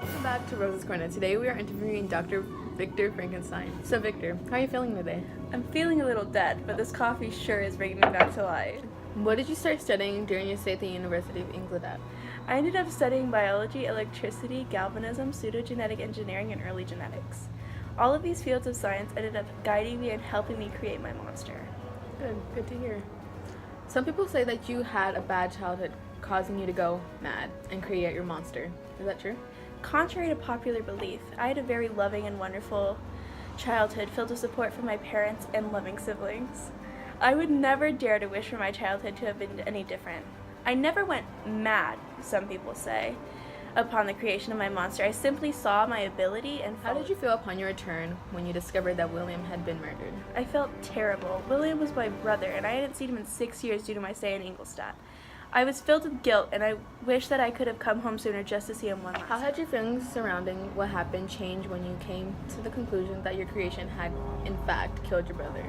Welcome back to Rose's Corner. Today we are interviewing Dr. Victor Frankenstein. So Victor, how are you feeling today? I'm feeling a little dead, but this coffee sure is bringing me back to life. What did you start studying during your stay at the University of England at? I ended up studying biology, electricity, galvanism, pseudogenetic engineering, and early genetics. All of these fields of science ended up guiding me and helping me create my monster. Good to hear. Some people say that you had a bad childhood causing you to go mad and create your monster. Is that true? Contrary to popular belief, I had a very loving and wonderful childhood filled with support from my parents and loving siblings. I would never dare to wish for my childhood to have been any different. I never went mad, some people say, upon the creation of my monster. I simply saw my ability and How did you feel upon your return when you discovered that William had been murdered? I felt terrible. William was my brother, and I hadn't seen him in 6 years due to my stay in Ingolstadt. I was filled with guilt, and I wish that I could have come home sooner just to see him one last time. How had your feelings surrounding what happened change when you came to the conclusion that your creation had, in fact, killed your brother?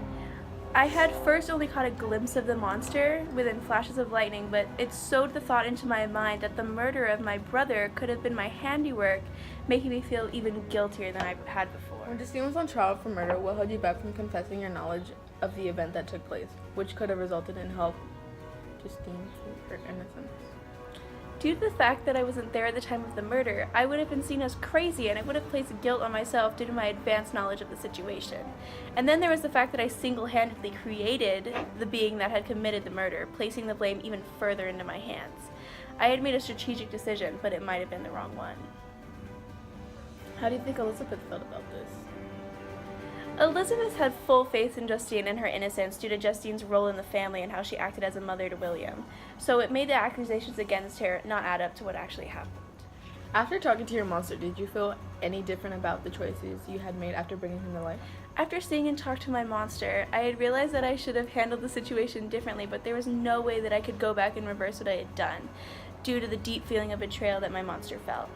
I had first only caught a glimpse of the monster within flashes of lightning, but it sowed the thought into my mind that the murder of my brother could have been my handiwork, making me feel even guiltier than I had before. When Justine was on trial for murder, what held you back from confessing your knowledge of the event that took place, which could have resulted in help Justine for her innocence? Due to the fact that I wasn't there at the time of the murder, I would have been seen as crazy, and it would have placed guilt on myself due to my advanced knowledge of the situation. And then there was the fact that I single-handedly created the being that had committed the murder, placing the blame even further into my hands. I had made a strategic decision, but it might have been the wrong one. How do you think Elizabeth felt about this? Elizabeth had full faith in Justine and her innocence due to Justine's role in the family and how she acted as a mother to William. So it made the accusations against her not add up to what actually happened. After talking to your monster, did you feel any different about the choices you had made after bringing him to life? After seeing and talking to my monster, I had realized that I should have handled the situation differently, but there was no way that I could go back and reverse what I had done, due to the deep feeling of betrayal that my monster felt.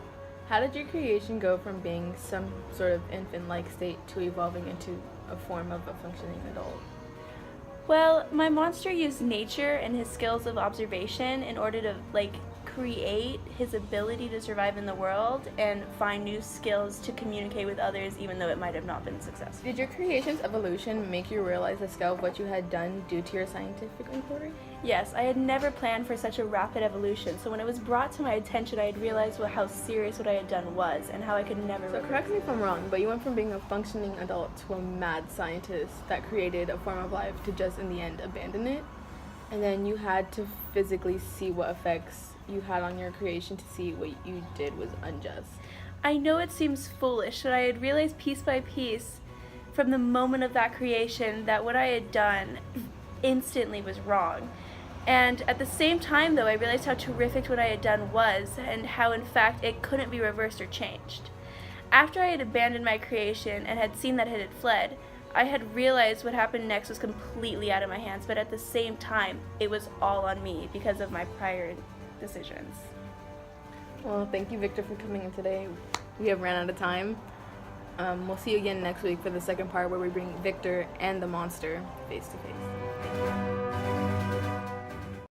How did your creation go from being some sort of infant-like state to evolving into a form of a functioning adult? Well, my monster used nature and his skills of observation in order to, create his ability to survive in the world and find new skills to communicate with others, even though it might have not been successful. Did your creation's evolution make you realize the scale of what you had done due to your scientific inquiry? Yes, I had never planned for such a rapid evolution, so when it was brought to my attention, I had realized how serious what I had done was and how I could never So correct me if I'm wrong, but you went from being a functioning adult to a mad scientist that created a form of life to just in the end abandon it, and then you had to physically see what effects you had on your creation to see what you did was unjust. I know it seems foolish, but I had realized piece by piece from the moment of that creation that what I had done instantly was wrong. And at the same time, though, I realized how terrific what I had done was and how, in fact, it couldn't be reversed or changed. After I had abandoned my creation and had seen that it had fled, I had realized what happened next was completely out of my hands, but at the same time, it was all on me because of my prior decisions. Well, thank you, Victor, for coming in today. We have ran out of time. We'll see you again next week for the second part where we bring Victor and the monster face to face.